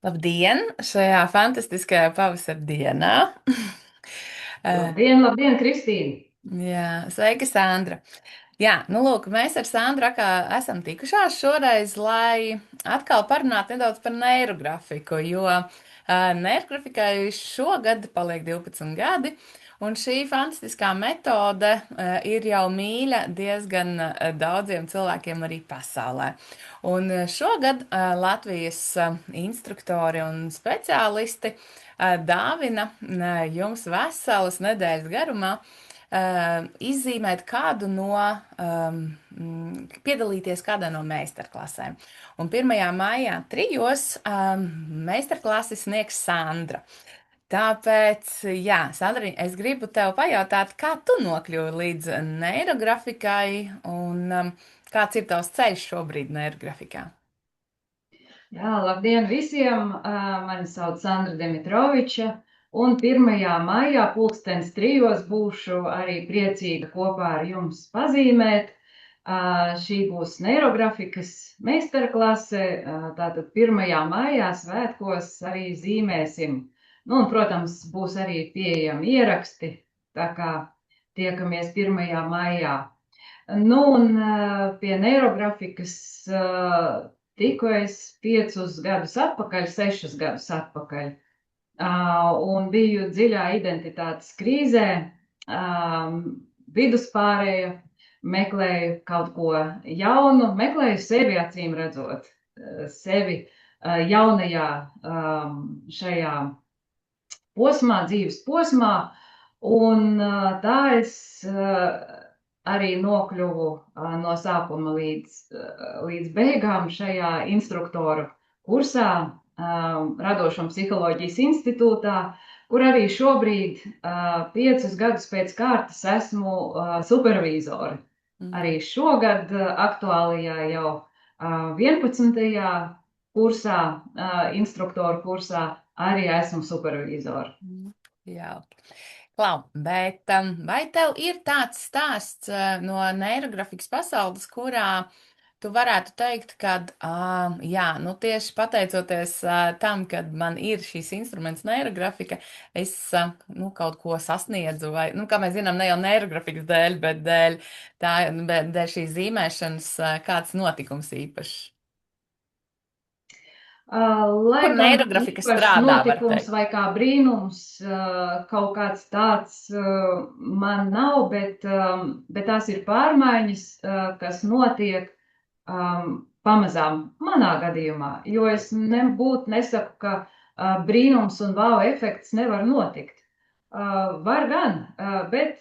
Labdien! Šajā fantastiskajā pavasara dienā. Labdien, labdien, Kristīne! Jā, sveika, Sandra! Jā, nu lūk, mēs ar Sandru atkal esam tikušās šoreiz, lai atkal parunātu nedaudz par neirografiku, jo neirografikai šogad paliek 12 gadi, un šī fantastiskā metode ir jau mīļa diezgan daudziem cilvēkiem arī pasaulē. Un šogad Latvijas instruktori un speciālisti dāvina jums veselas nedēļas garumā izzīmēt kādu no, piedalīties kādā no meistarklasēm. Un 1. maijā trijos meistarklasi sniegs Sandra. Tāpēc, jā, Sandra, es gribu tev pajautāt, kā tu nokļuvi līdz neirografikai un kāds ir tavs ceļš šobrīd neirografikā? Jā, labdien visiem! Mani sauc Sandra Dimitroviča, un 1. maijā pulkstens 3 būšu arī priecīga kopā ar jums pazīmēt. Šī būs neirografikas meistarklase, tātad 1. maijā svētkos arī zīmēsim. Nu, un, protams, būs arī pieejami ieraksti, tā kā tiekamies 1. maijā. Nu, un pie neirografikas tiku es 5 gadus atpakaļ, 6 gadus atpakaļ. Un biju dziļā identitātes krīzē, viduspārēja, meklēju kaut ko jaunu, meklēju sevi acīm redzot, sevi jaunajā šajā posmā, dzīves posmā, un tā es arī nokļuvu no sākuma līdz beigām šajā instruktoru kursā, Radošuma psiholoģijas institūtā, kur arī šobrīd 5 gadus pēc kārtas esmu supervīzori. Arī šogad aktuālajā jau 11. kursā, instruktoru kursā, arī esmu supervīzori. Jā. Klau, bet vai tev ir tāds stāsts no neirografikas pasaules, kurā tu varētu teikt, ka, jā, nu tieši pateicoties tam, kad man ir šīs instruments neirografika, es, nu, kaut ko sasniedzu, vai, nu, kā mēs zinām, ne jau neirografikas dēļ, bet dēļ šīs zīmēšanas kāds notikums īpašs. Kur Laikam neirografika īpašs strādā, var notikums teikt. vai kā brīnums, kaut kāds tāds man nav, bet tās ir pārmaiņas, kas notiek pamazām manā gadījumā, jo es nebūtu nesaku, ka brīnums un vau efekts nevar notikt. Var gan, bet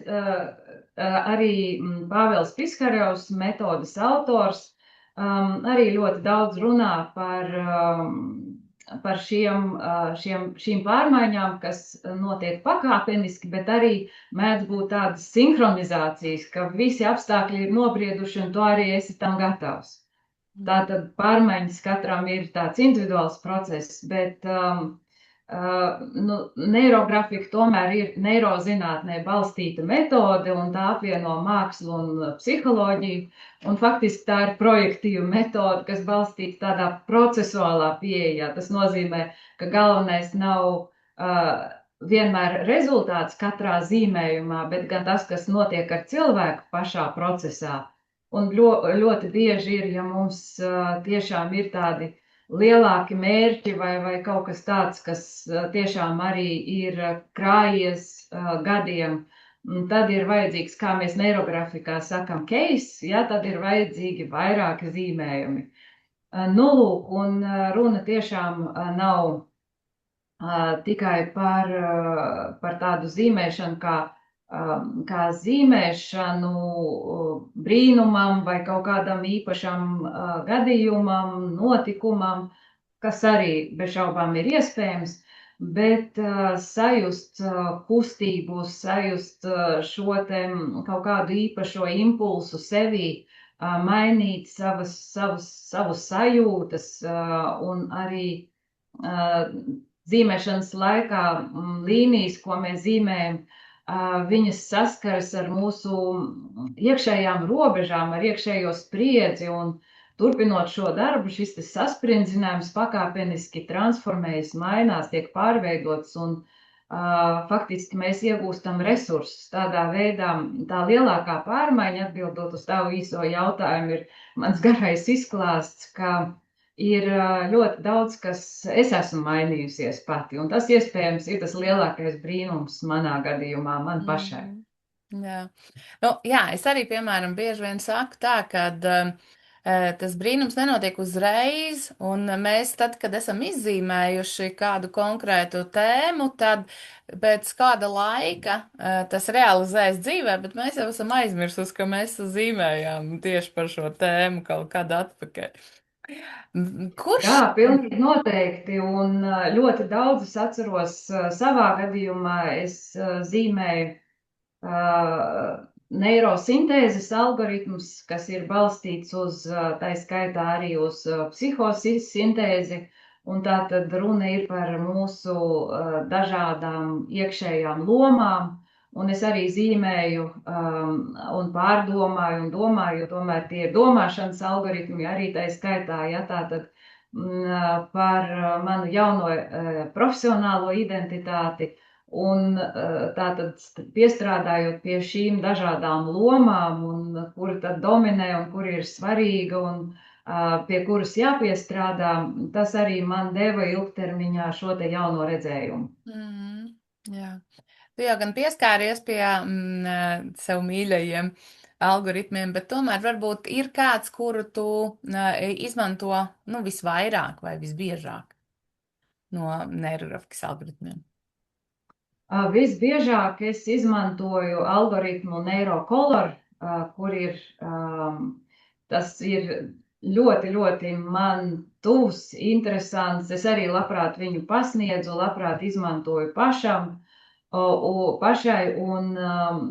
arī Pāvils Piskarevs, metodes autors, arī ļoti daudz runā par šīm pārmaiņām, kas notiek pakāpeniski, bet arī mēdz būt tādas sinhronizācijas, ka visi apstākļi ir nobrieduši un tu arī esi tam gatavs. Tātad pārmaiņas katram ir tāds individuāls process, bet neirografika tomēr ir neirozinātnē balstīta metode, un tā apvieno mākslu un psiholoģiju. Un faktiski tā ir projektīva metode, kas balstīta tādā procesuālā pieejā. Tas nozīmē, ka galvenais nav vienmēr rezultāts katrā zīmējumā, bet gan tas, kas notiek ar cilvēku pašā procesā. Un ļoti bieži ir, ja mums tiešām ir tādi lielāki mērķi vai kaut kas tāds, kas tiešām arī ir krājies gadiem, tad ir vajadzīgs, kā mēs neirografikā sakam, case, ja, tad ir vajadzīgi vairāki zīmējumi. Nu, lūk, un runa tiešām nav tikai par tādu zīmēšanu, kā zīmēšanu brīnumam vai kaut kādam īpašam gadījumam, notikumam, kas arī bez šaubām ir iespējams, bet sajust kustību, sajust šo te kaut kādu īpašo impulsu sevī, mainīt savus sajūtas un arī zīmēšanas laikā līnijas, ko mēs zīmējam, viņas saskaras ar mūsu iekšējām robežām, ar iekšējo spriedzi, un turpinot šo darbu, šis saspringzinājums pakāpeniski transformējas, mainās, tiek pārveidots un faktiski mēs iegūstam resursus. Tādā veidā tā lielākā pārmaiņa, atbildot uz tavu īso jautājumu, ir mans garais izklāsts, ka ir ļoti daudz, kas es esmu mainījusies pati, un tas iespējams ir tas lielākais brīnums manā gadījumā, man pašai. Jā. Nu, jā, es arī, piemēram, bieži vien saku tā, ka tas brīnums nenotiek uzreiz, un mēs tad, kad esam izzīmējuši kādu konkrētu tēmu, tad pēc kāda laika tas realizēs dzīvē, bet mēs jau esam aizmirsusi, ka mēs zīmējām tieši par šo tēmu kaut kad atpakaļ. Kurš? Jā, pilnīgi noteikti, un ļoti daudz es atceros savā gadījumā, es zīmēju neirosintēzes algoritmus, kas ir balstīts uz, tā skaitā arī uz psihosintēzi, un tā tad runa ir par mūsu dažādām iekšējām lomām, un es arī zīmēju un pārdomāju un domāju, jo tomēr tie ir domāšanas algoritmi arī tā skaitā, ja tā tad par manu jauno profesionālo identitāti. Un tātad piestrādājot pie šīm dažādām lomām, un kura tad dominē un kura ir svarīga un pie kuras jāpiestrādā, tas arī man deva ilgtermiņā šo te jauno redzējumu. Jā. Tu jau gan pieskāries pie sev mīļajiem algoritmiem, bet tomēr varbūt ir kāds, kuru tu izmanto visvairāk vai visbiežāk no neirografikas algoritmiem. Visbiežāk es izmantoju algoritmu NeuroColor, kur ir, tas ir ļoti, ļoti man tuvs, interesants. Es arī labprāt viņu pasniedzu, labprāt izmantoju pašai, un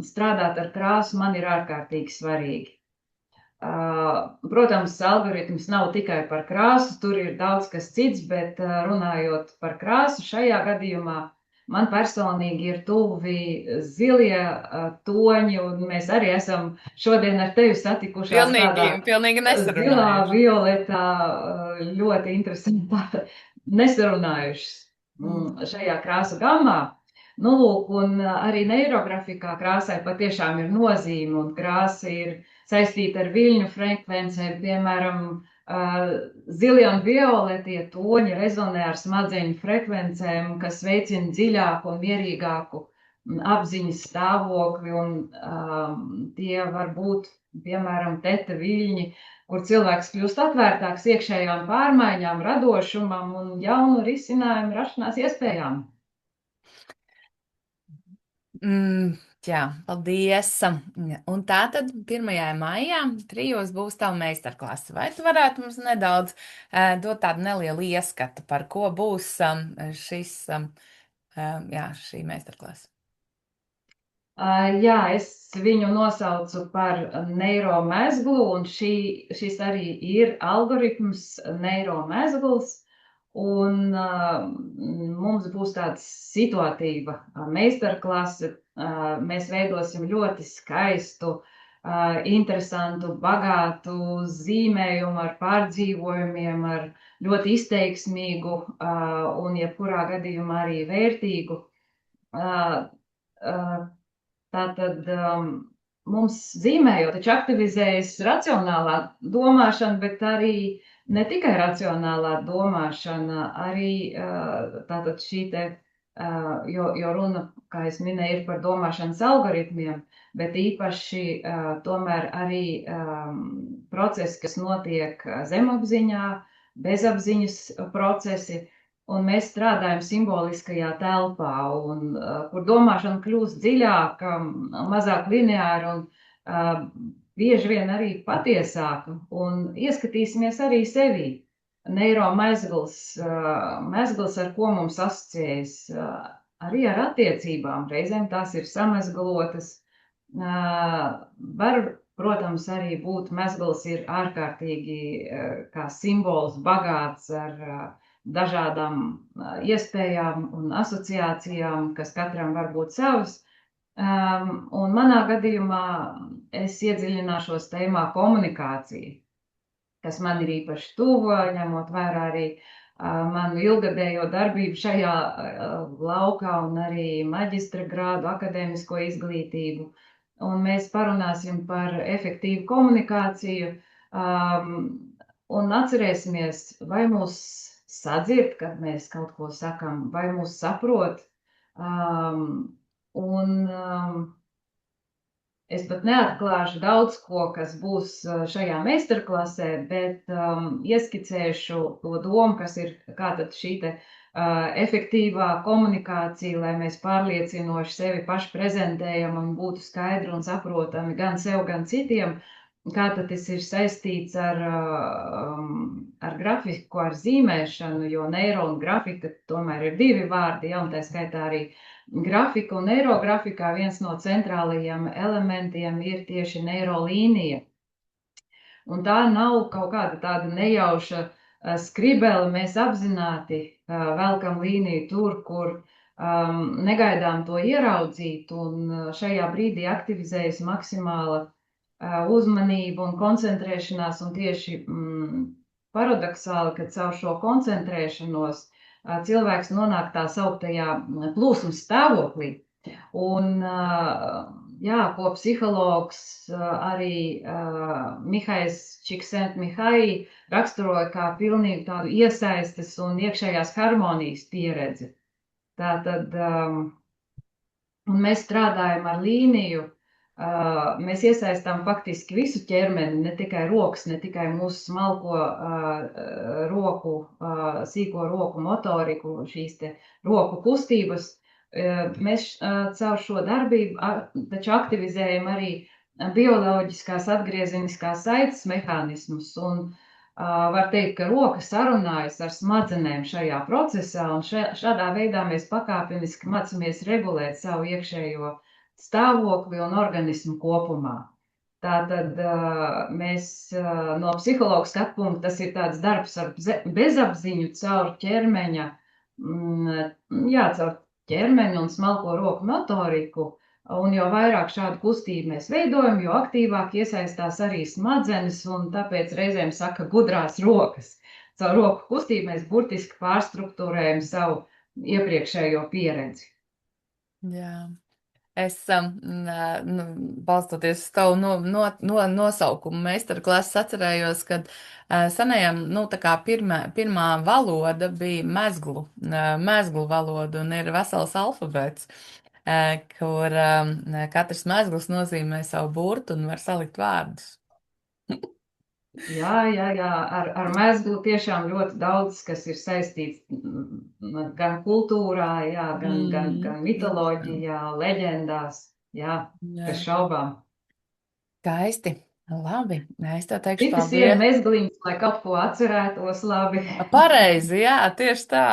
strādāt ar krāsu man ir ārkārtīgi svarīgi. Protams, algoritms nav tikai par krāsu, tur ir daudz kas cits, bet runājot par krāsu šajā gadījumā, man personīgi ir tuvi zilie toņi, un mēs arī esam šodien ar tevi satikušās pilnīgi zilā, violetā, ļoti interesantā, nesarunājušas šajā krāsu gammā. Nu, lūk, un arī neirografikā krāsai patiešām ir nozīme, un krāsa ir saistīta ar viļņu frekvencēm, piemēram, zilie un violetie toņi rezonē ar smadzeņu frekvencēm, kas veicina dziļāku un mierīgāku apziņas stāvokli, un tie var būt, piemēram, teta viļņi, kur cilvēks kļūst atvērtāks iekšējām pārmaiņām, radošumam un jaunu risinājumu rašanās iespējām. Jā, paldies. Un tā tad 1. maijā 3 būs tava meistarklase. Vai tu varētu mums nedaudz dot tādu nelielu ieskatu, par ko būs šī meistarklase? Jā, es viņu nosaucu par neiromezglu, un šis arī ir algoritms neiromezgls. Un mums būs tāda situatīva meistarklase. Mēs veidosim ļoti skaistu, interesantu, bagātu zīmējumu ar pārdzīvojumiem, ar ļoti izteiksmīgu un jebkurā gadījumā arī vērtīgu. Tātad mums zīmējot, taču aktivizējas racionālā domāšana, bet arī ne tikai racionālā domāšana, arī tātad šī te, jo runa, kā es minēju, ir par domāšanas algoritmiem, bet īpaši tomēr arī procesi, kas notiek zemapziņā, bezapziņas procesi, un mēs strādājam simboliskajā telpā, un kur domāšana kļūst dziļāka, mazāk lineāra un bieži vien arī patiesāka, un ieskatīsimies arī sevī. Neiromezgls, ar ko mums asociējas, arī ar attiecībām, reizēm tās ir samezglotas. Var, protams, arī būt mezgls ir ārkārtīgi kā simbols bagāts ar dažādām iespējām un asociācijām, kas katram var būt savas. Un manā gadījumā es iedziļināšos tēmā komunikācija. kas man ir īpaši tuva, ņemot vērā arī manu ilgadējo darbību šajā laukā un arī maģistra grādu akadēmisko izglītību. Un mēs parunāsim par efektīvu komunikāciju un atcerēsimies, vai mūs sadzird, kad mēs kaut ko sakam, vai mūs saprot. Es pat neatklāšu daudz ko, kas būs šajā meistarklasē, bet ieskicēšu to domu, kas ir kā tad šī te efektīvā komunikācija, lai mēs pārliecinoši sevi paši prezentējam un būtu skaidri un saprotami gan sev, gan citiem, kā tad tas ir saistīts ar grafiku, ar zīmēšanu, jo neiro un grafika tomēr ir divi vārdi, ja, un tā skaitā arī grafika un neirografikā viens no centrālajiem elementiem ir tieši neirolīnija. Un tā nav kaut kāda tāda nejauša skribele, mēs apzināti velkam līniju tur, kur negaidām to ieraudzīt, un šajā brīdī aktivizējas maksimāla uzmanība un koncentrēšanās, un tieši paradoxāli, ka caur šo koncentrēšanos cilvēks nonāk tā sauktajā plūsmas stāvoklī. Un, jā, ko psihologs arī Mihais Csikszentmihalyi raksturoja kā pilnīgi tādu iesaistes un iekšējās harmonijas pieredzi. Tātad, un mēs strādājam ar līniju, mēs iesaistām faktiski visu ķermeni, ne tikai rokas, ne tikai mūsu smalko roku, sīko roku motoriku, šīs te roku kustības. Mēs caur šo darbību taču aktivizējam arī bioloģiskās atgriezeniskās saites mehānismus, un var teikt, ka roka sarunājas ar smadzenēm šajā procesā, un šādā veidā mēs pakāpeniski mācāmies regulēt savu iekšējo stāvokli un organismu kopumā. Tātad mēs no psihologa skatu punkta, tas ir tāds darbs ar bezapziņu caur ķermeņa, caur ķermeni un smalko roku motoriku, un jo vairāk šādu kustību mēs veidojam, jo aktīvāk iesaistās arī smadzenes, un tāpēc reizēm saka gudrās rokas. Caur roku kustību mēs burtiski pārstruktūrējam savu iepriekšējo pieredzi. Jā. Es, balstoties uz tavu nosaukumu meistarklases, atcerējos, ka senajam, tā kā pirmā valoda bija mezglu valoda, un ir vesels alfabets, kur katrs mezgls nozīmē savu burtu un var salikt vārdus. Jā, ar mezglu tiešām ļoti daudz, kas ir saistīts gan kultūrā, jā, gan mitoloģijā, leģendās, jā, bez šaubām. Skaisti, labi, es tev teikšu Citas paldies. ir mezgliņas, lai kaut ko atcerētos labi. Pareizi, jā, tieši tā.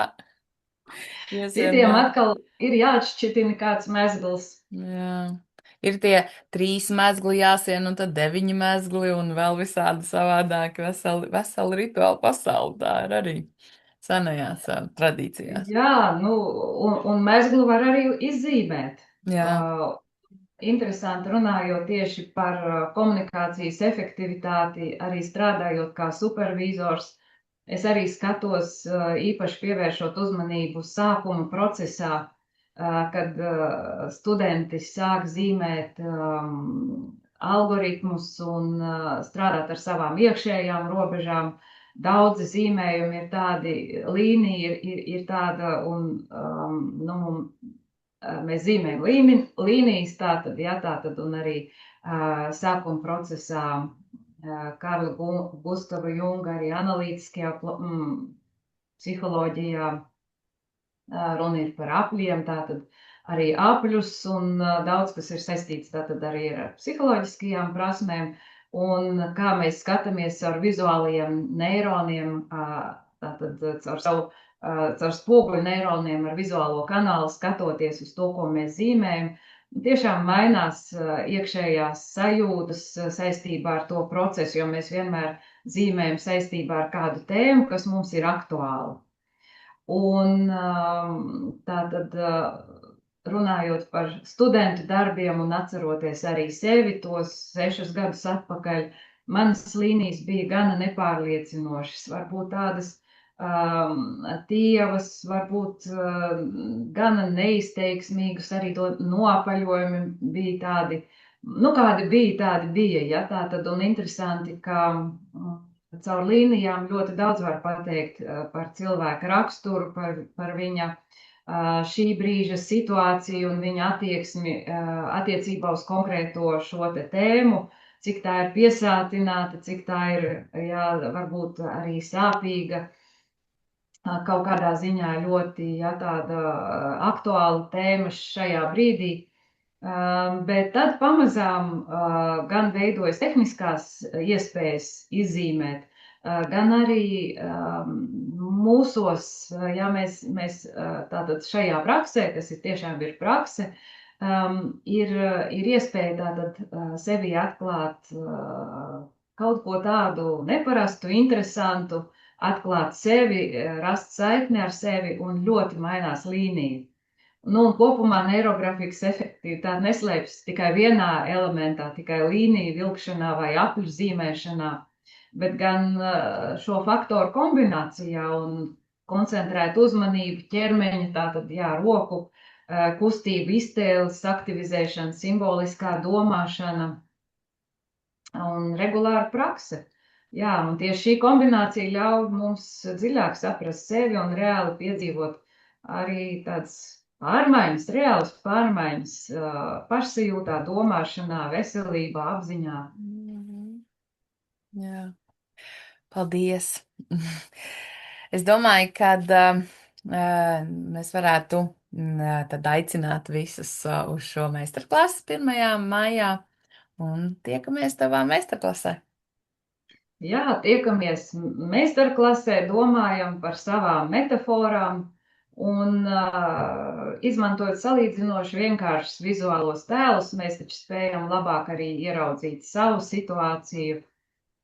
Citiem atkal ir jāatšķitina kāds mezgls. Jā. Ir tie 3 mezgli jāsien, un tad 9 mezgli, un vēl visādi savādāki veseli rituāli pasauli. Tā ir arī senajās tradīcijās. Jā, un mezglu var arī izzīmēt. Jā. Interesanti runājot tieši par komunikācijas efektivitāti, arī strādājot kā supervizors, es arī skatos īpaši pievēršot uzmanību sākuma procesā, kad studenti sāk zīmēt algoritmus un strādāt ar savām iekšējām robežām. Daudzi zīmējumi ir tādi, līnija ir tāda, un mēs zīmējam līnijas, tātad, un arī sākuma procesā Karla Gustava Junga arī analītiskajā psiholoģijā runa ir par apļiem, tātad arī apļus, un daudz, kas ir saistīts tātad arī ar psiholoģiskajām prasmēm, un kā mēs skatāmies ar vizuālajiem neironiem, tātad caur spoguļu neironiem ar vizuālo kanālu skatoties uz to, ko mēs zīmējam, tiešām mainās iekšējās sajūtas saistībā ar to procesu, jo mēs vienmēr zīmējam saistībā ar kādu tēmu, kas mums ir aktuāla. Un tātad runājot par studentu darbiem un atceroties arī sevi tos 6 gadus atpakaļ, manas līnijas bija gana nepārliecinošas, varbūt tādas tievas, varbūt gana neizteiksmīgas, arī to noapaļojumi bija tādi, nu, kādi bija, tādi bija, ja, tā tad, un interesanti, ka caur līnijām ļoti daudz var pateikt par cilvēka raksturu, par viņa šī brīža situāciju un viņa attieksmi attiecībā uz konkrēto šo te tēmu, cik tā ir piesātināta, cik tā ir, jā, varbūt arī sāpīga, kaut kādā ziņā ļoti, jā, tāda aktuāla tēma šajā brīdī. Bet tad pamazām gan veidojas tehniskās iespējas izzīmēt, gan arī mūsos, ja mēs tātad šajā praksē, kas ir tiešām ir prakse, ir iespēja tātad sevi atklāt kaut ko tādu neparastu, interesantu, atklāt sevi, rast saikni ar sevi un ļoti mainās līnija. Nu, un kopumā neirografikas efektivitāte neslēpjas tikai vienā elementā, tikai līniju vilkšanā vai apļu zīmēšanā, bet gan šo faktoru kombinācijā un koncentrēt uzmanību ķermeņa, tātad, jā, roku, kustību, iztēles, aktivizēšana, simboliskā domāšana un regulāra prakse. Jā, un tieši šī kombinācija ļauj mums dziļāk saprast sevi un reāli piedzīvot arī tāds pārmaiņas, reālas pārmaiņas pašsajūtā, domāšanā, veselībā, apziņā. Jā, paldies. Es domāju, ka mēs varētu tad aicināt visus uz šo meistarklasi 1. maijā un tiekamies tavā meistarklasē. Jā, tiekamies meistarklasē, domājam par savām metaforām un izmantojot salīdzinoši vienkāršus vizuālos tēlus, mēs taču spējam labāk arī ieraudzīt savu situāciju.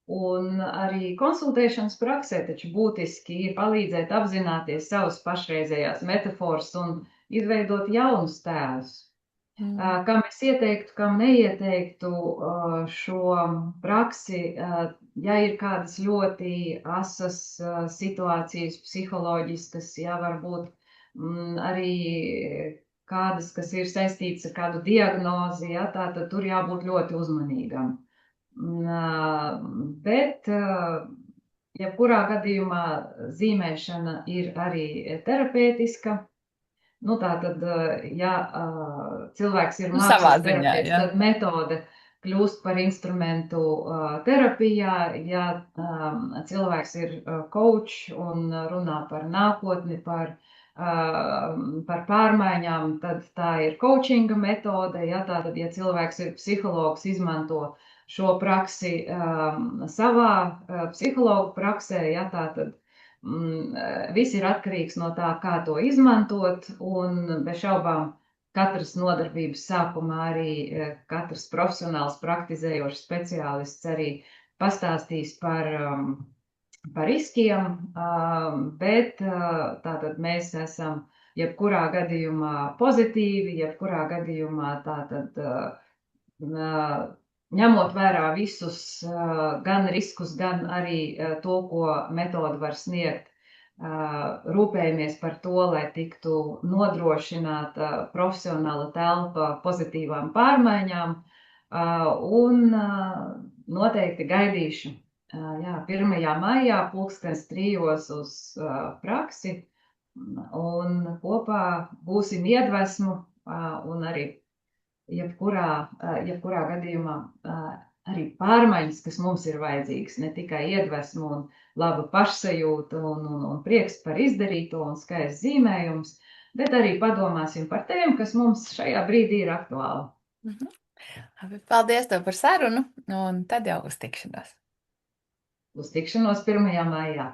Un arī konsultēšanas praksē taču būtiski ir palīdzēt apzināties savas pašreizējās metaforas un izveidot jaunus tēlus. Kam es ieteiktu, kam neieteiktu šo praksi, ja ir kādas ļoti asas situācijas psiholoģiskas, ja varbūt arī kādas, kas ir saistītas ar kādu diagnozi, ja, tā tad tur jābūt ļoti uzmanīgam. Bet, jebkurā gadījumā zīmēšana ir arī terapeitiska. Nu, tā tad, ja cilvēks ir mākslas terapeits, tad metode kļūst par instrumentu terapijā. Ja cilvēks ir coach un runā par nākotni, par pārmaiņām, tad tā ir coachinga metode. Ja, tātad, ja cilvēks ir psihologs, izmanto šo praksi savā psihologu praksē, ja, tātad viss ir atkarīgs no tā, kā to izmantot, un bez šaubām katras nodarbības sākumā arī katrs profesionāls praktizējošs speciālists arī pastāstīs par riskiem, bet tātad mēs esam jebkurā gadījumā pozitīvi, jebkurā gadījumā tātad ņemot vērā visus gan riskus, gan arī to, ko metode var sniegt, rūpējamies par to, lai tiktu nodrošināta profesionāla telpa pozitīvām pārmaiņām, un noteikti gaidīšu 1. maijā 3:00 uz praksi, un kopā būsim iedvesmu un arī jebkurā gadījumā arī pārmaiņas, kas mums ir vajadzīgas, ne tikai iedvesmu un laba pašsajūta un prieks par izdarīto un skaists zīmējums, bet arī padomāsim par tēmu, kas mums šajā brīdī ir aktuāla. Paldies tev par sarunu, un tad jau uz tikšanos. Uz tikšanos 1. maijā.